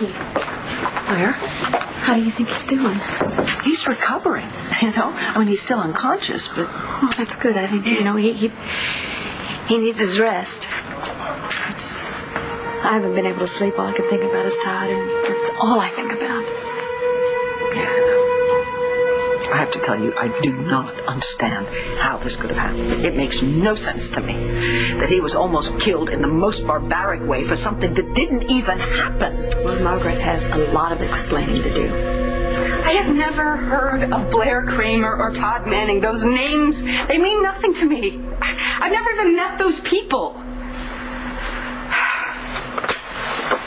Blair, how do you think he's doing? He's recovering, I mean, he's still unconscious, but... Well, that's good. I think, he needs his rest. I haven't been able to sleep. All I can think about is Todd, and that's all I think about. I have to tell you, I do not understand how this could have happened. It makes no sense to me that he was almost killed in the most barbaric way for something that didn't even happen. Well, Margaret has a lot of explaining to do. I have never heard of Blair Kramer or Todd Manning. Those names, they mean nothing to me. I've never even met those people.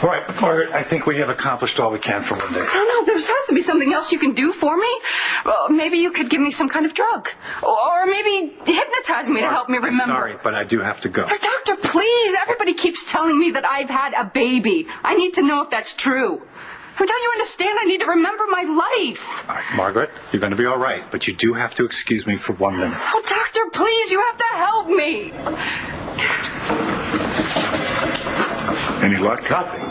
All right, Margaret, I think we have accomplished all we can for one day. No, there has to be something else you can do for me. Well, maybe you could give me some kind of drug. Or maybe hypnotize me to help me remember. I'm sorry, but I do have to go. But doctor, please, everybody keeps telling me that I've had a baby. I need to know if that's true. Don't you understand? I need to remember my life. All right, Margaret, you're going to be all right, but you do have to excuse me for 1 minute. Oh, doctor, please, you have to help me. Any luck? Nothing.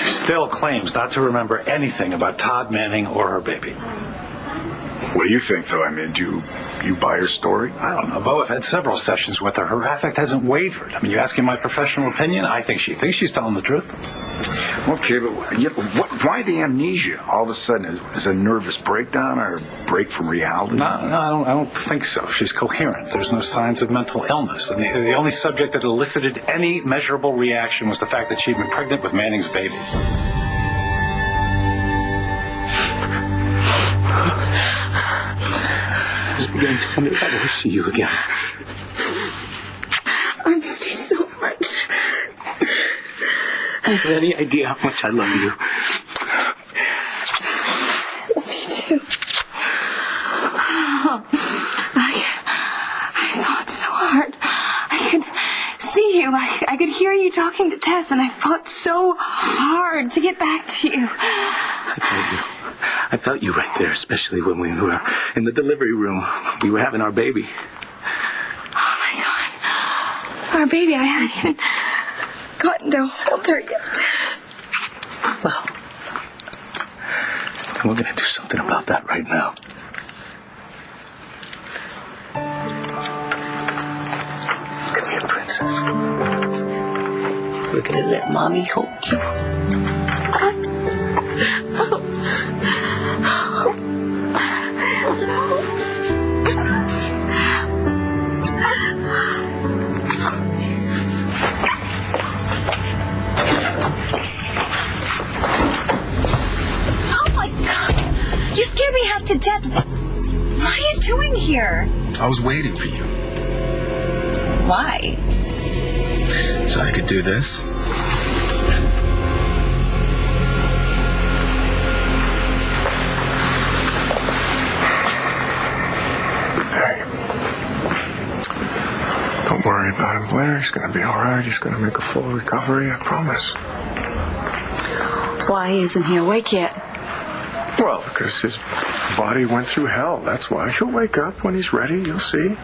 She still claims not to remember anything about Todd Manning or her baby. What do you think, though? I mean, do you buy her story? I don't know, Bo. I've had several sessions with her. Her affect hasn't wavered. I mean, you asking my professional opinion? I think she thinks she's telling the truth. Okay, but why the amnesia? All of a sudden, is it a nervous breakdown or a break from reality? No, I don't think so. She's coherent. There's no signs of mental illness. And the only subject that elicited any measurable reaction was the fact that she'd been pregnant with Manning's baby. I never will see you again. I miss you so much. I have any idea how much I love you. Me too. Oh, I fought so hard. I could see you. I could hear you talking to Tess, and I fought so hard to get back to you. I felt you right there, especially when we were in the delivery room. We were having our baby. Oh, my God. Our baby, I haven't even gotten to hold her yet. Well, we're going to do something about that right now. Come here, princess. We're going to let Mommy hold you. Oh my God! You scared me half to death. What are you doing here? I was waiting for you. Why? So I could do this? Hey. Don't worry about him, Blair. He's going to be all right. He's going to make a full recovery, I promise. Why isn't he awake yet? Well, because his body went through hell. That's why. He'll wake up when he's ready. You'll see.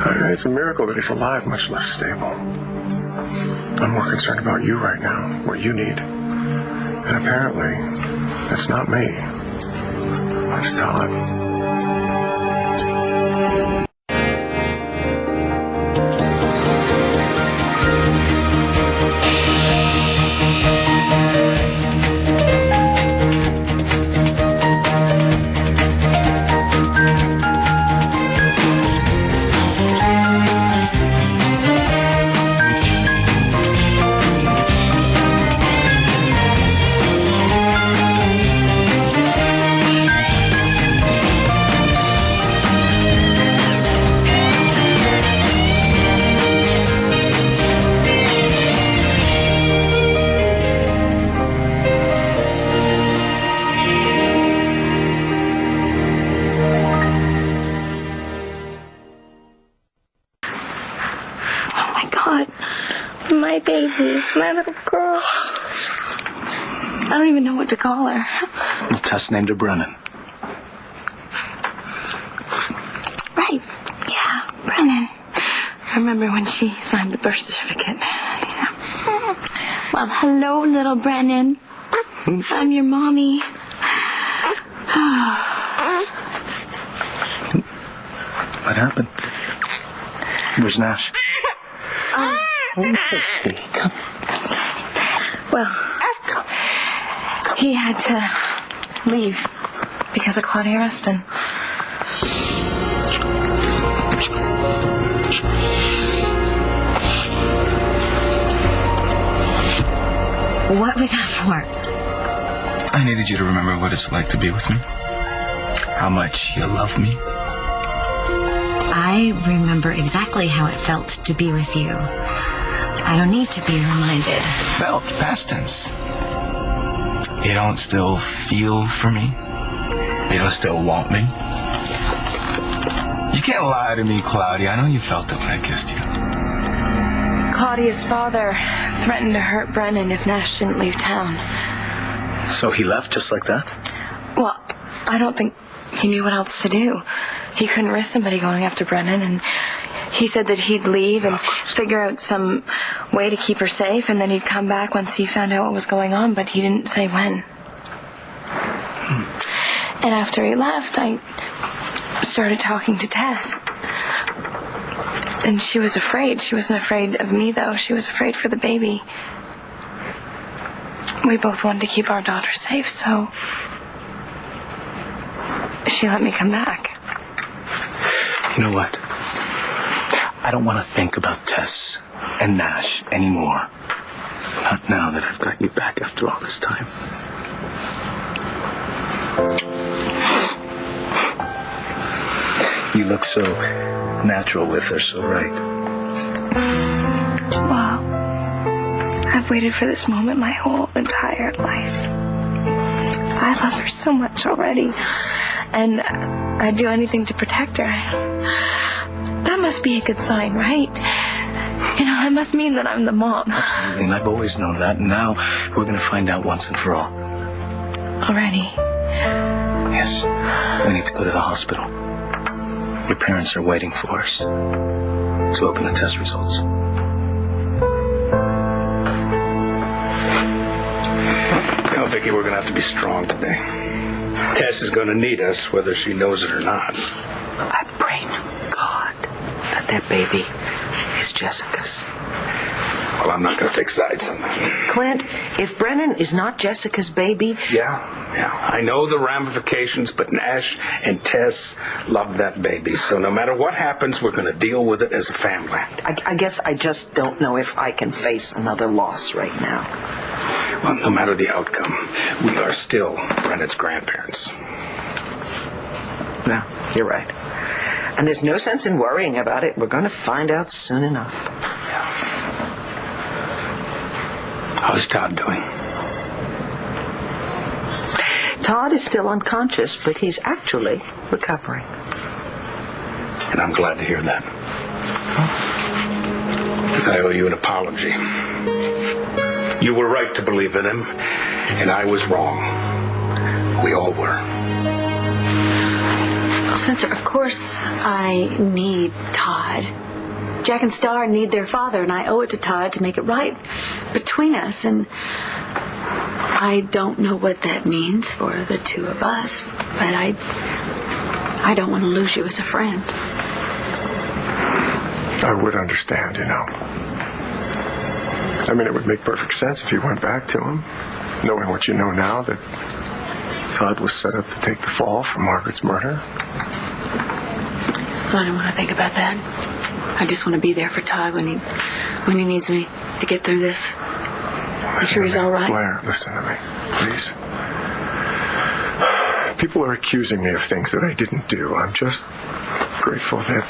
It's a miracle that he's alive, much less stable. I'm more concerned about you right now, what you need. And apparently, that's not me. That's Todd. My baby, my little girl. I don't even know what to call her. Tess named her Brennan. Right, yeah, Brennan. I remember when she signed the birth certificate. Yeah. Well, hello, little Brennan. I'm your mommy. What happened? Where's Nash? Okay, come. Well, he had to leave because of Claudia Rustin. What was that for? I needed you to remember what it's like to be with me. How much you love me. I remember exactly how it felt to be with you. I don't need to be reminded. Felt, past tense. You don't still feel for me? You don't still want me? You can't lie to me, Claudia. I know you felt it when I kissed you. Claudia's father threatened to hurt Brennan if Nash didn't leave town. So he left just like that? Well, I don't think he knew what else to do. He couldn't risk somebody going after Brennan, and he said that he'd leave and figure out some way to keep her safe, and then he'd come back once he found out what was going on, but he didn't say when. And after he left, I started talking to Tess. And she was afraid. She wasn't afraid of me, though. She was afraid for the baby. We both wanted to keep our daughter safe, so she let me come back. You know what? I don't want to think about Tess and Nash anymore. Not now that I've got you back after all this time. You look so natural with her, so right. Well, I've waited for this moment my whole entire life. I love her so much already, and I'd do anything to protect her. That must be a good sign, right? You know, that must mean that I'm the mom. Absolutely, and I've always known that, and now we're going to find out once and for all. Already? Yes. We need to go to the hospital. Your parents are waiting for us to open the test results. Now, Vicky, we're going to have to be strong today. Tess is going to need us, whether she knows it or not. I pray to God that their baby is Jessica's. Well, I'm not going to take sides on that. Clint, if Brennan is not Jessica's baby... Yeah. I know the ramifications, but Nash and Tess love that baby. So no matter what happens, we're going to deal with it as a family. I guess I just don't know if I can face another loss right now. Well, no matter the outcome, we are still Brennan's grandparents. No, you're right. And there's no sense in worrying about it. We're going to find out soon enough. How's Todd doing? Todd is still unconscious, but he's actually recovering. And I'm glad to hear that. Because I owe you an apology. You were right to believe in him, and I was wrong. We all were. Well, Spencer, of course I need Todd. Jack and Star need their father, and I owe it to Todd to make it right between us. And I don't know what that means for the two of us, but I don't want to lose you as a friend. I would understand, you know. I mean, it would make perfect sense if you went back to him, knowing what you know now, that Todd was set up to take the fall for Margaret's murder. I don't want to think about that. I just want to be there for Todd when he needs me to get through this. I'm sure he's all right. Blair, listen to me, please. People are accusing me of things that I didn't do. I'm just grateful that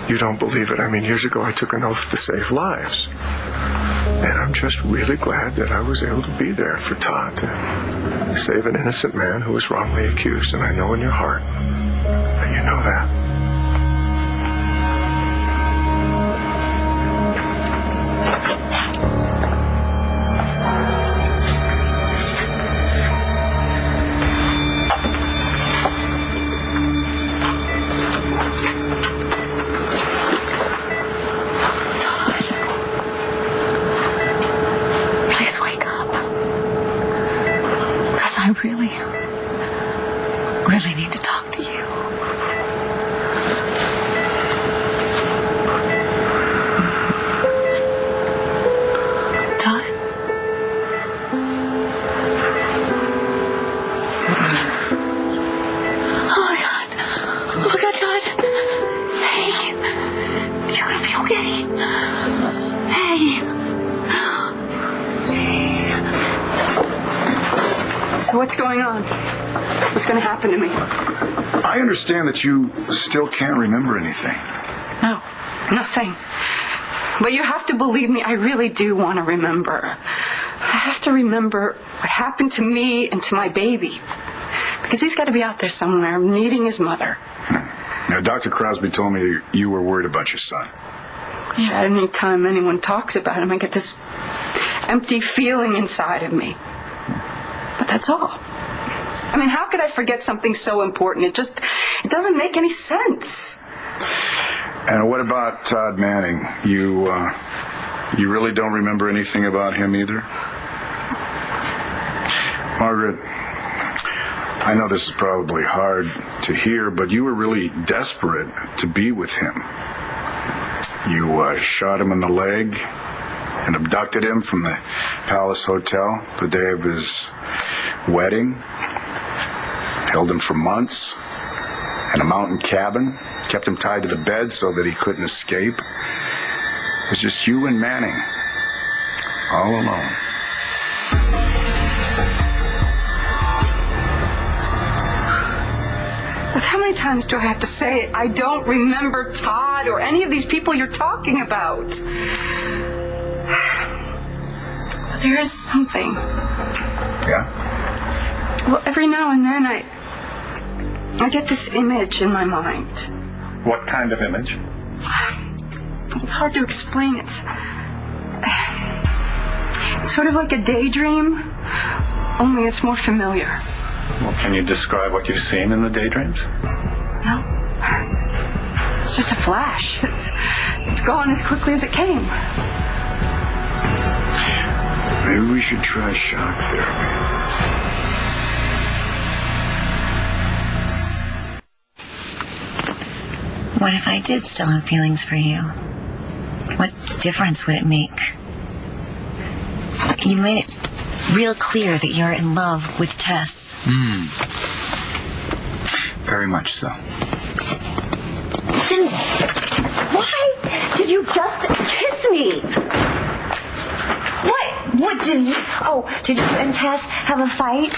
you don't believe it. I mean, years ago I took an oath to save lives. And I'm just really glad that I was able to be there for Todd, to save an innocent man who was wrongly accused. And I know in your heart that you know that. I really need to talk to you. Todd? Oh my God, Todd. Hey, you're gonna be okay. Hey. So what's going on? What's going to happen to me? I understand that you still can't remember anything. No, nothing. But you have to believe me, I really do want to remember. I have to remember what happened to me and to my baby. Because he's got to be out there somewhere, needing his mother. Now, Dr. Crosby told me you were worried about your son. Yeah, any time anyone talks about him, I get this empty feeling inside of me. But that's all. I mean, how could I forget something so important? It doesn't make any sense. And what about Todd Manning? You really don't remember anything about him either? Margaret, I know this is probably hard to hear, but you were really desperate to be with him. You shot him in the leg and abducted him from the Palace Hotel the day of his wedding. Held him for months in a mountain cabin. Kept him tied to the bed so that he couldn't escape. It was just you and Manning, all alone. Look, how many times do I have to say it? I don't remember Todd or any of these people you're talking about. There is something. Yeah? Well, every now and then I get this image in my mind. What kind of image? It's hard to explain. It's sort of like a daydream, only it's more familiar. Well, can you describe what you've seen in the daydreams? No. It's just a flash. It's gone as quickly as it came. Maybe we should try shock therapy. What if I did still have feelings for you? What difference would it make? You made it real clear that you're in love with Tess. Very much so. Then why did you just kiss me? What did you... Oh, did you and Tess have a fight?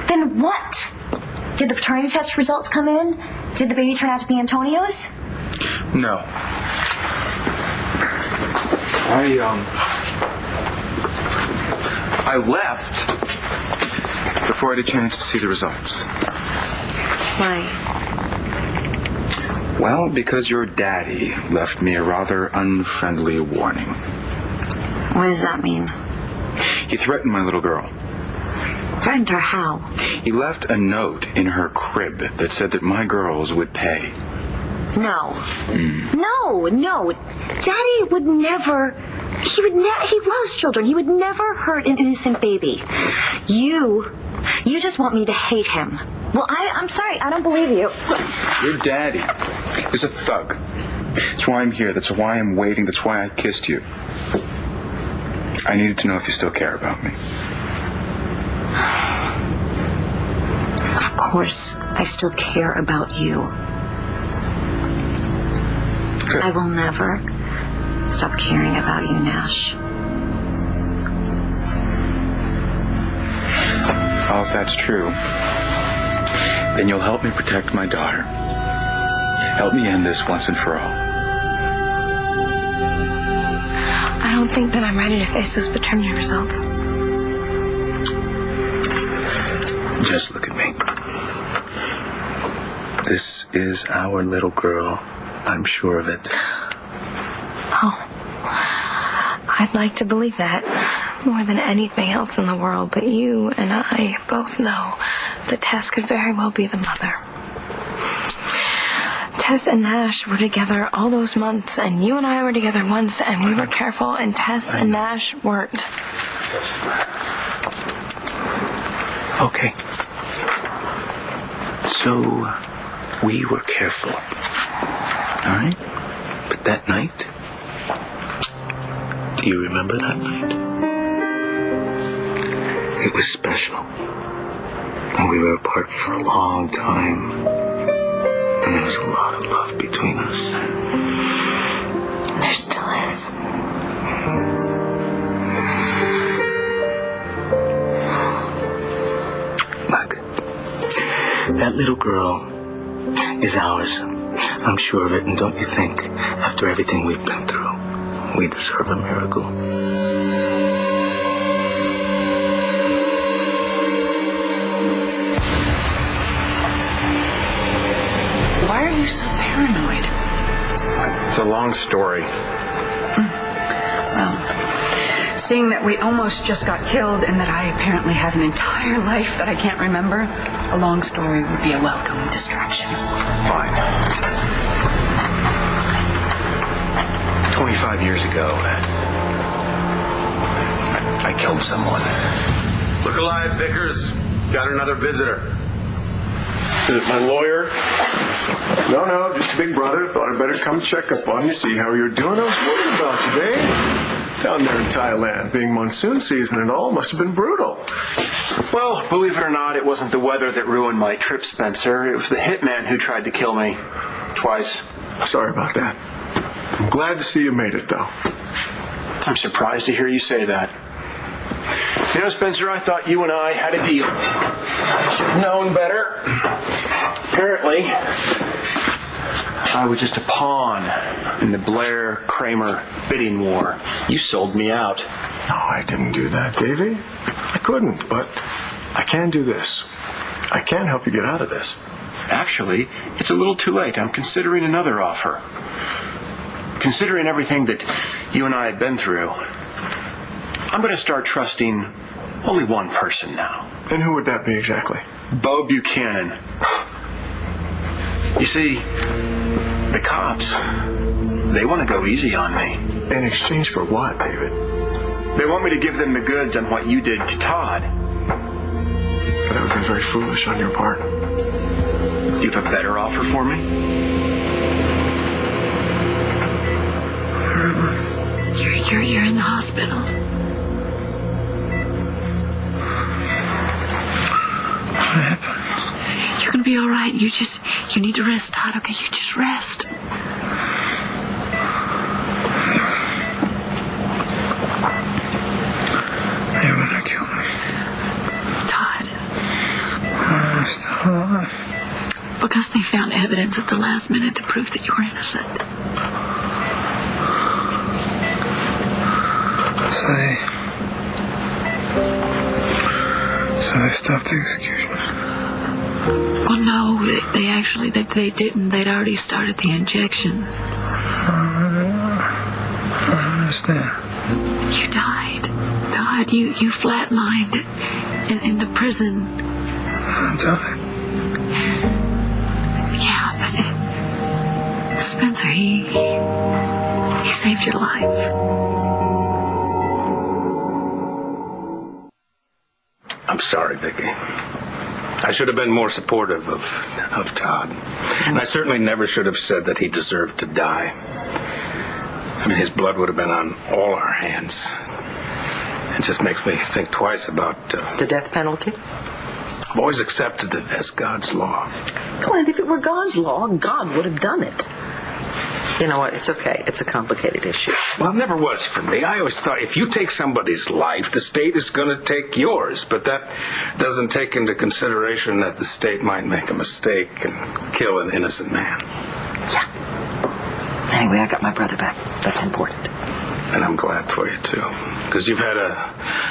Then what? Did the paternity test results come in? Did the baby turn out to be Antonio's? No. I left before I had a chance to see the results. Why? Well, because your daddy left me a rather unfriendly warning. What does that mean? He threatened my little girl. Threatened her how? He left a note in her crib that said that my girls would pay. No. No. Daddy would never... He loves children. He would never hurt an innocent baby. You just want me to hate him. Well, I'm sorry. I don't believe you. Your daddy is a thug. That's why I'm here. That's why I'm waiting. That's why I kissed you. I needed to know if you still care about me. Of course, I still care about you. Good. I will never stop caring about you, Nash. Oh, if that's true, then you'll help me protect my daughter. Help me end this once and for all. I don't think that I'm ready to face those paternity results. Just look at me. This is our little girl. I'm sure of it. Oh, I'd like to believe that more than anything else in the world, but you and I both know that Tess could very well be the mother. Tess and Nash were together all those months, and you and I were together once, and we were careful, and Tess and Nash weren't. Okay. So, we were careful. All right? But that night, do you remember that night? It was special. And we were apart for a long time. And there was a lot of love between us. There still is. Look, that little girl is ours. I'm sure of it, and don't you think, after everything we've been through, we deserve a miracle? Why are you so paranoid? It's a long story. Well, seeing that we almost just got killed and that I apparently have an entire life that I can't remember, a long story would be a welcome distraction. Fine. 25 years ago, I killed someone. Look alive, Vickers. Got another visitor. Is it my lawyer? No, just Big Brother. Thought I'd better come check up on you, see how you're doing. I was worried about you, Dave. Down there in Thailand, being monsoon season and all, must have been brutal. Well, believe it or not, it wasn't the weather that ruined my trip, Spencer. It was the hitman who tried to kill me. Twice. Sorry about that. I'm glad to see you made it, though. I'm surprised to hear you say that. You know, Spencer, I thought you and I had a deal. I should have known better. Apparently, I was just a pawn in the Blair-Kramer bidding war. You sold me out. No, I didn't do that, Davey. I couldn't, but I can do this. I can help you get out of this. Actually, it's a little too late. I'm considering another offer. Considering everything that you and I have been through, I'm going to start trusting only one person now. And who would that be exactly? Bo Buchanan. You see, the cops, they want to go easy on me. In exchange for what, David? They want me to give them the goods on what you did to Todd. That would be very foolish on your part. You have a better offer for me? You're in the hospital. What happened? You're gonna be all right. You need to rest, Todd. Okay, you just rest. They were gonna kill me. Todd. I'm still alive. Because they found evidence at the last minute to prove that you were innocent. So they stopped the execution. Well, no, they didn't. They'd already started the injection. I don't understand. You died. Todd, you flatlined in the prison. I died. Yeah, but Spencer, he saved your life. I'm sorry, Vicky. I should have been more supportive of Todd. And I certainly never should have said that he deserved to die. I mean, his blood would have been on all our hands. It just makes me think twice about... The death penalty? I've always accepted it as God's law. Clint, if it were God's law, God would have done it. You know what? It's okay. It's a complicated issue. Well, it never was for me. I always thought if you take somebody's life, the state is going to take yours. But that doesn't take into consideration that the state might make a mistake and kill an innocent man. Yeah. Anyway, I got my brother back. That's important. And I'm glad for you, too. Because you've had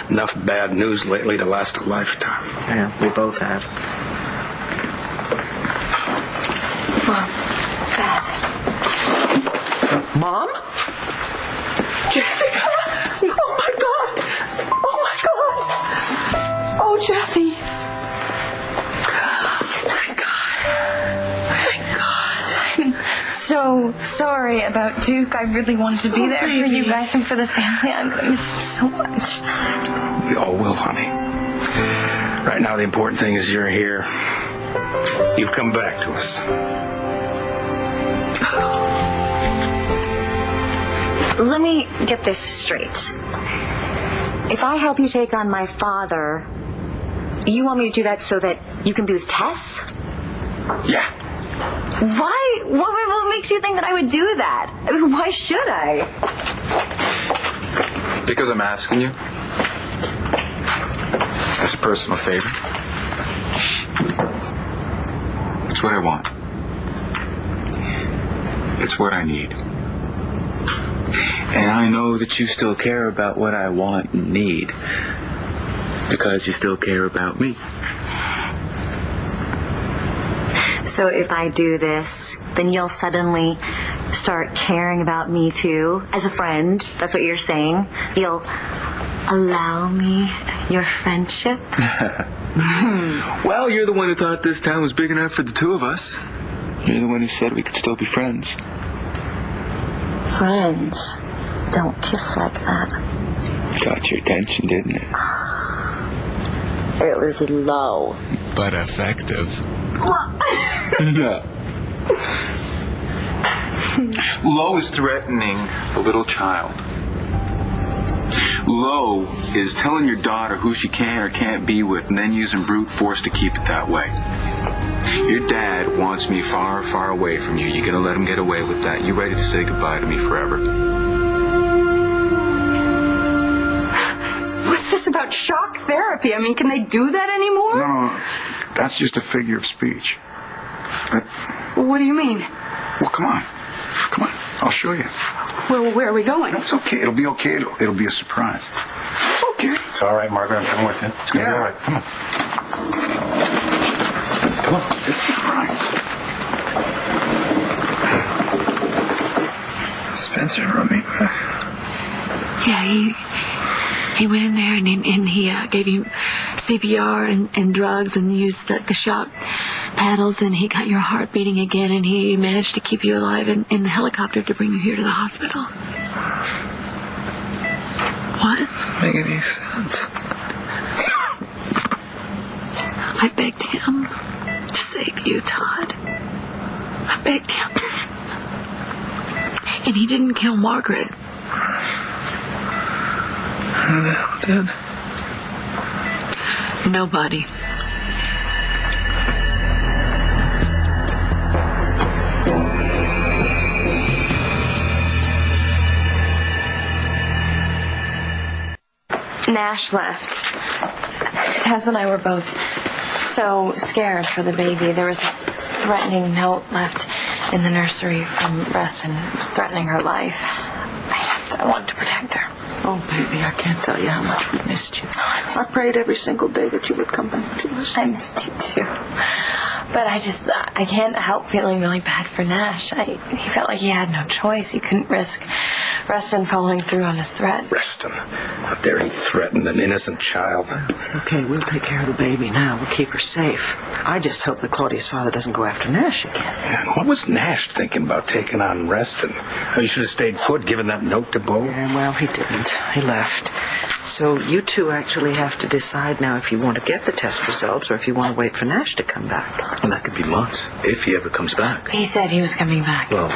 enough bad news lately to last a lifetime. Yeah, we both have. Mom, Dad. Mom? Jessica! Oh my God! Oh my God! Oh, Jesse! Thank God. Thank God. I'm so sorry about Duke. I really wanted to be there for you guys and for the family. I'm going to miss him so much. We all will, honey. Right now, the important thing is you're here. You've come back to us. Let me get this straight. If I help you take on my father, you want me to do that so that you can be with Tess? Yeah. Why? What makes you think that I would do that? I mean, why should I? Because I'm asking you. As a personal favor. It's what I want. It's what I need. And I know that you still care about what I want and need. Because you still care about me. So if I do this, then you'll suddenly start caring about me too, as a friend. That's what you're saying. You'll allow me your friendship. Well, you're the one who thought this town was big enough for the two of us. You're the one who said we could still be friends. Friends don't kiss like that. Got your attention, didn't it? It was low. But effective. No. Low is threatening a little child. Low is telling your daughter who she can or can't be with and then using brute force to keep it that way. Your dad wants me far, far away from you. You gonna let him get away with that? You ready to say goodbye to me forever? What's this about shock therapy? I mean, can they do that anymore? No, that's just a figure of speech. Well, what do you mean? Well, come on. Come on. I'll show you. Well, where are we going? No, it's okay. It'll be okay. It'll be a surprise. It's okay. It's all right, Margaret. I'm coming with you. It's going to be all right. Come on. Come on. It's a surprise. Spencer wrote me back. Yeah, he went in there and he gave you CPR and drugs and used the shock paddles, and he got your heart beating again, and he managed to keep you alive in the helicopter to bring you here to the hospital. What? Make any sense? I begged him to save you, Todd. I begged him. And he didn't kill Margaret. Who the hell did? Nobody. Nash left. Tess and I were both so scared for the baby. There was a threatening note left in the nursery from Reston. It was threatening her life. I wanted to protect her. Oh, baby, I can't tell you how much we missed you. I prayed every single day that you would come back to us. I missed you, too. But I can't help feeling really bad for Nash. He felt like he had no choice. He couldn't risk Reston following through on his threat. Reston, how dare he threaten an innocent child? It's okay. We'll take care of the baby now. We'll keep her safe. I just hope that Claudia's father doesn't go after Nash again. And what was Nash thinking about taking on Reston? Oh, you should have stayed put, given that note to Bo. Yeah, well, he didn't. He left. So you two actually have to decide now if you want to get the test results or if you want to wait for Nash to come back. And that could be months, if he ever comes back. He said he was coming back. Well,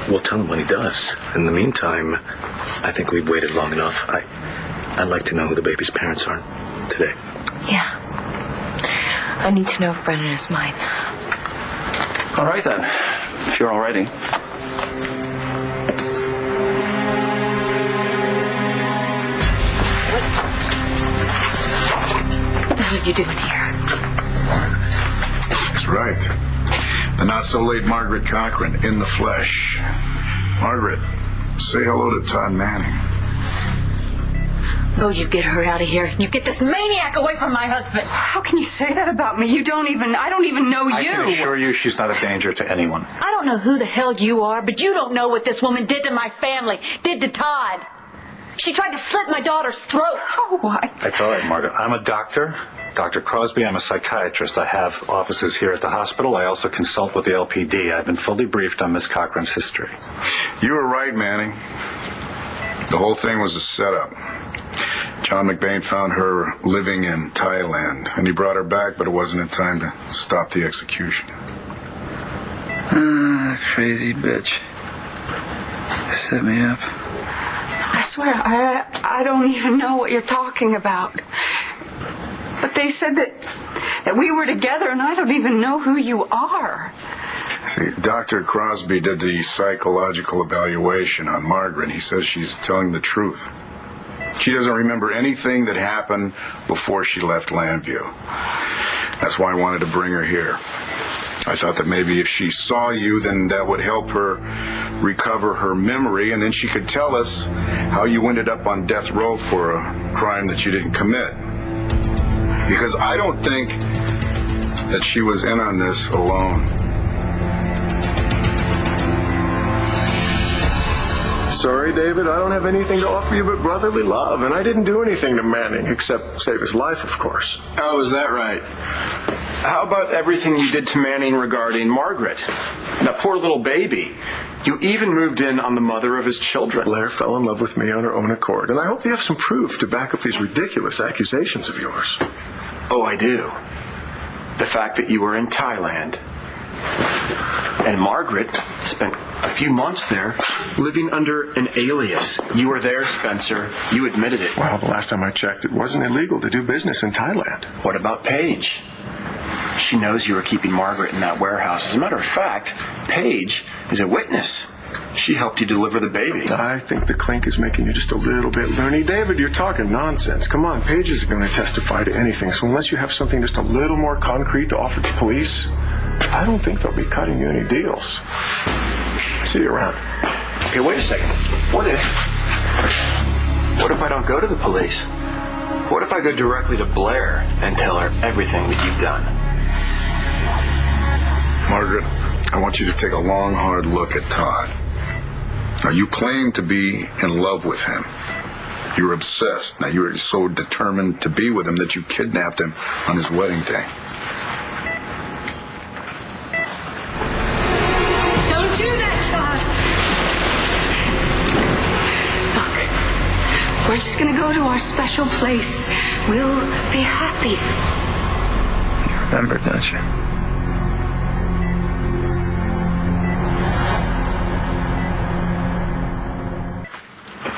we'll tell him when he does. In the meantime, I think we've waited long enough. I'd like to know who the baby's parents are today. Yeah. I need to know if Brennan is mine. All right, then. If you're all ready. What the hell are you doing here? That's right. The not-so-late Margaret Cochran in the flesh. Margaret, say hello to Todd Manning. Oh, you get her out of here. You get this maniac away from my husband. How can you say that about me? I don't even know you. I can assure you she's not a danger to anyone. I don't know who the hell you are, but you don't know what this woman did to my family, did to Todd. She tried to slit my daughter's throat. Oh, what? That's all right, Margaret. I'm a doctor. Dr. Crosby, I'm a psychiatrist. I have offices here at the hospital. I also consult with the LPD. I've been fully briefed on Miss Cochran's history. You were right, Manning. The whole thing was a setup. John McBain found her living in Thailand, and he brought her back, but it wasn't in time to stop the execution. Crazy bitch. Set me up. I swear, I don't even know what you're talking about. But they said that we were together, and I don't even know who you are. See, Dr. Crosby did the psychological evaluation on Margaret. He says she's telling the truth. She doesn't remember anything that happened before she left Landview. That's why I wanted to bring her here. I thought that maybe if she saw you, then that would help her recover her memory, and then she could tell us how you ended up on death row for a crime that you didn't commit. Because I don't think that she was in on this alone. Sorry, David, I don't have anything to offer you but brotherly love, and I didn't do anything to Manning except save his life, of course. Oh, is that right? How about everything you did to Manning regarding Margaret? That poor little baby. You even moved in on the mother of his children. Blair fell in love with me on her own accord, and I hope you have some proof to back up these ridiculous accusations of yours. Oh, I do. The fact that you were in Thailand. And Margaret spent a few months there living under an alias. You were there, Spencer. You admitted it. Well, the last time I checked, it wasn't illegal to do business in Thailand. What about Paige? She knows you were keeping Margaret in that warehouse. As a matter of fact, Paige is a witness. She helped you deliver the baby. I think the clink is making you just a little bit loony. David, you're talking nonsense. Come on, Paige isn't going to testify to anything, so unless you have something just a little more concrete to offer to police, I don't think they'll be cutting you any deals. See you around. Okay, wait a second. What if I don't go to the police? What if I go directly to Blair and tell her everything that you've done? Margaret, I want you to take a long, hard look at Todd. Now, you claim to be in love with him. You're obsessed. Now, you're so determined to be with him that you kidnapped him on his wedding day. Don't do that, Todd. Look, we're just gonna go to our special place. We'll be happy. You remember, don't you?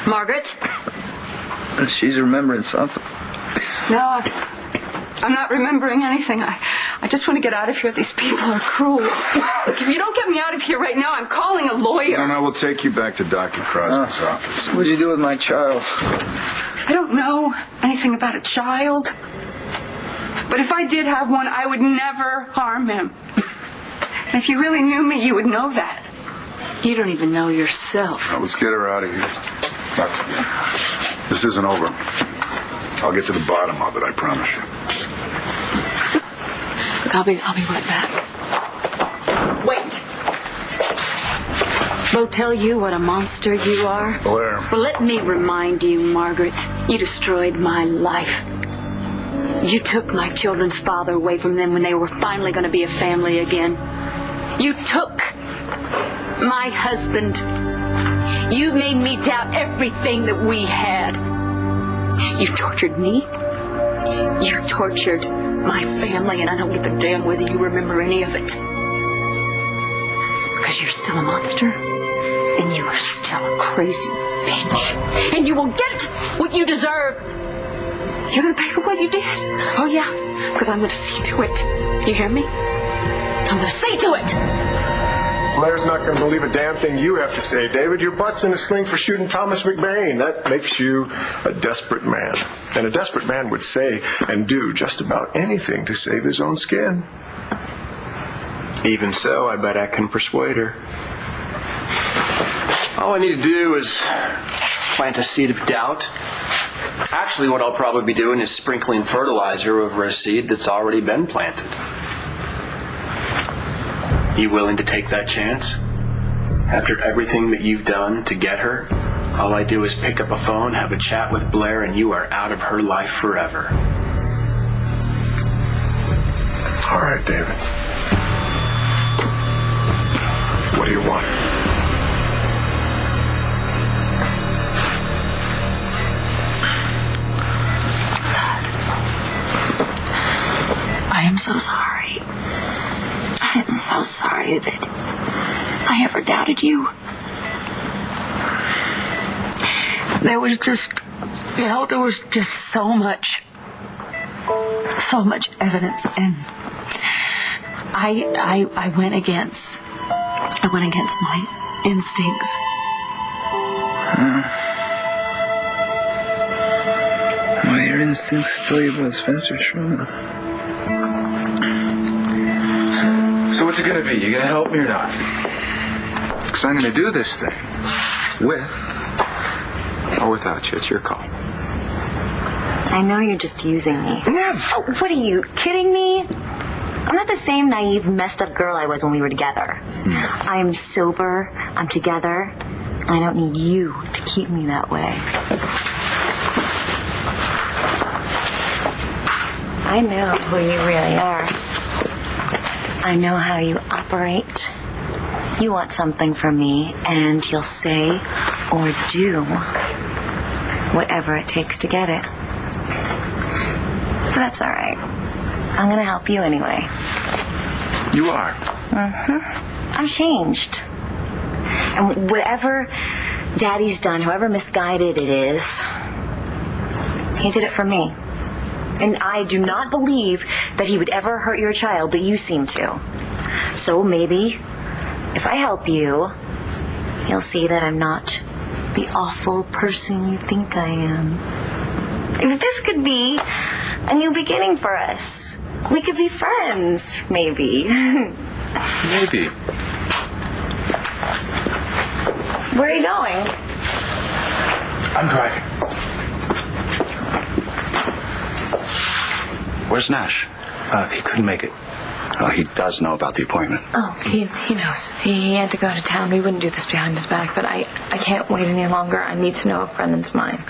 Margaret? She's remembering something. No, I'm not remembering anything. I just want to get out of here. These people are cruel. Look, if you don't get me out of here right now, I'm calling a lawyer. No, we'll take you back to Dr. Crosby's office. What'd you do with my child? I don't know anything about a child. But if I did have one, I would never harm him. And if you really knew me, you would know that. You don't even know yourself. Now, let's get her out of here. This isn't over. I'll get to the bottom of it, I promise you. Look, I'll be right back. Wait. Bo tell you what a monster you are? Blair. Well, let me remind you, Margaret. You destroyed my life. You took my children's father away from them when they were finally going to be a family again. You took my husband. You made me doubt everything that we had. You tortured me. You tortured my family, and I don't give a damn whether you remember any of it. Because you're still a monster, and you are still a crazy bitch. And you will get what you deserve. You're going to pay for what you did. Oh, yeah, because I'm going to see to it. You hear me? I'm going to see to it. Blair's not going to believe a damn thing you have to say, David. Your butt's in a sling for shooting Thomas McBain. That makes you a desperate man. And a desperate man would say and do just about anything to save his own skin. Even so, I bet I can persuade her. All I need to do is plant a seed of doubt. Actually, what I'll probably be doing is sprinkling fertilizer over a seed that's already been planted. You willing to take that chance? After everything that you've done to get her, all I do is pick up a phone, have a chat with Blair, and you are out of her life forever. All right, David. What do you want? I am so sorry. I am so sorry that I ever doubted you. There was just so much evidence, and I went against my instincts. Well, your instincts tell you about Spencer's trauma. So what's it gonna be? You gonna help me or not? Because I'm gonna do this thing. With or without you. It's your call. I know you're just using me. Never. Oh, what are you, kidding me? I'm not the same naive, messed up girl I was when we were together. I am sober, I'm together, and I don't need you to keep me that way. I know who you really are. I know how you operate. You want something from me, and you'll say or do whatever it takes to get it. But that's all right. I'm going to help you anyway. You are. I'm changed. And whatever Daddy's done, however misguided it is, he did it for me. And I do not believe that he would ever hurt your child, but you seem to. So maybe, if I help you, you'll see that I'm not the awful person you think I am. If this could be a new beginning for us. We could be friends, maybe. Maybe. Where are you going? I'm driving. Where's Nash? He couldn't make it. Oh, he does know about the appointment. Oh, he knows. He had to go to town. We wouldn't do this behind his back, but I can't wait any longer. I need to know if Brendan's mine.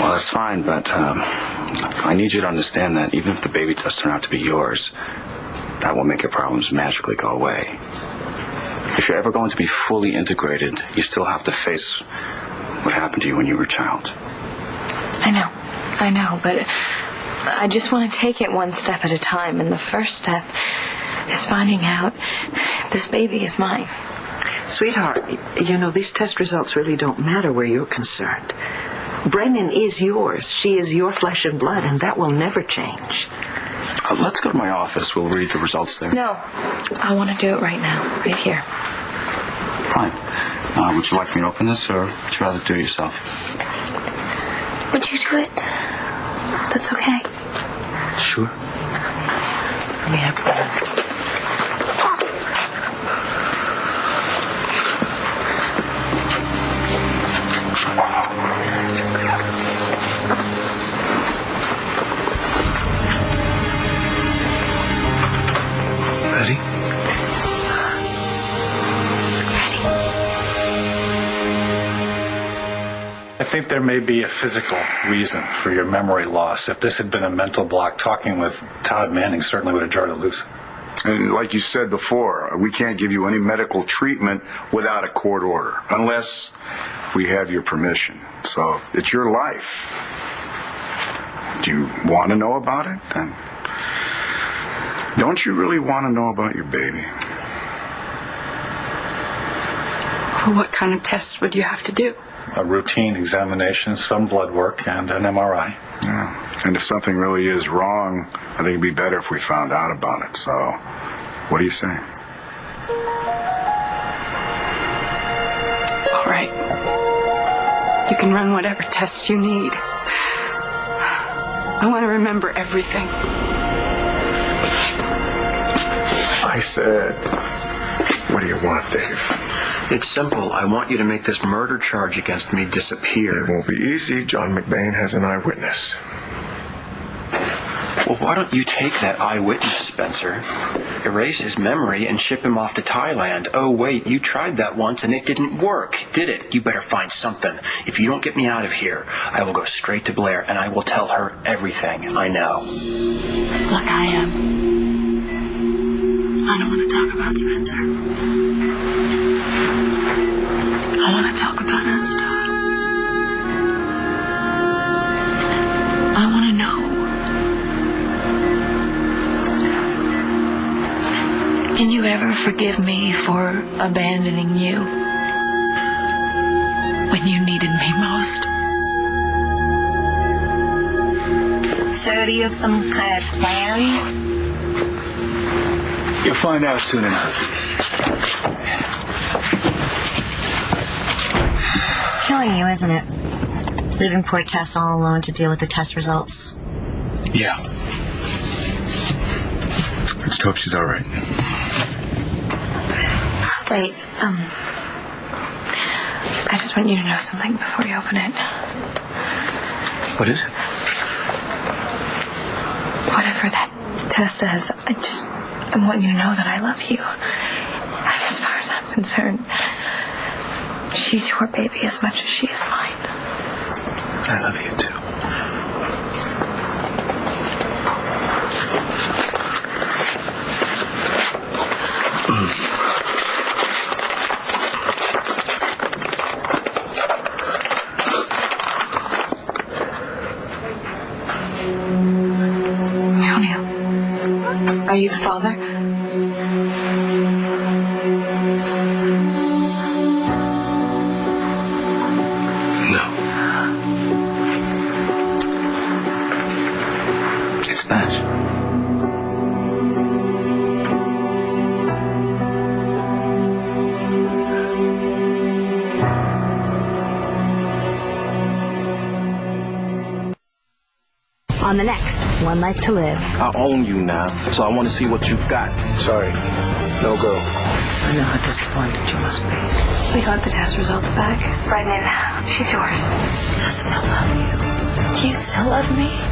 Well, that's fine, but I need you to understand that even if the baby does turn out to be yours, that won't make your problems magically go away. If you're ever going to be fully integrated, you still have to face what happened to you when you were a child. I know, but I just want to take it one step at a time, and the first step is finding out if this baby is mine. Sweetheart, you know, these test results really don't matter where you're concerned. Brendan is yours. She is your flesh and blood, and that will never change. Let's go to my office. We'll read the results there. No, I want to do it right now, right here. Fine. Would you like me to open this, or would you rather do it yourself? Would you do it? That's okay. Sure. Let me have that. Ready? I think there may be a physical reason for your memory loss. If this had been a mental block, talking with Todd Manning certainly would have jarred it loose. And like you said before, we can't give you any medical treatment without a court order, unless we have your permission. So it's your life. Do you want to know about it? Then don't you really want to know about your baby? Well, what kind of tests would you have to do? A routine examination, some blood work, and an MRI. Yeah. And if something really is wrong, I think it'd be better if we found out about it. So, what do you say? All right. You can run whatever tests you need. I want to remember everything. I said, what do you want, Dave? It's simple. I want you to make this murder charge against me disappear. It won't be easy. John McBain has an eyewitness. Well, why don't you take that eyewitness, Spencer, erase his memory, and ship him off to Thailand? Oh, wait, you tried that once and it didn't work, did it? You better find something. If you don't get me out of here, I will go straight to Blair and I will tell her everything I know. Look, I don't want to talk about Spencer. I want to talk about us, Todd. I want to know Can you ever forgive me for abandoning you when you needed me most? So, do you have some kind of plan? You'll find out soon enough. It's killing you, isn't it? Leaving poor Tess all alone to deal with the test results. Yeah. I just hope she's all right. Wait, I just want you to know something before you open it. What is it? Whatever that test says, I want you to know that I love you. And as far as I'm concerned, she's your baby as much as she is mine. I love you too. Are you the father? No. It's not. On the next One Life to Live. I own you now, so I want to see what you've got. Sorry, no go. I know how disappointed you must be. We got the test results back. Brendan, she's yours. I still love you. Do you still love me?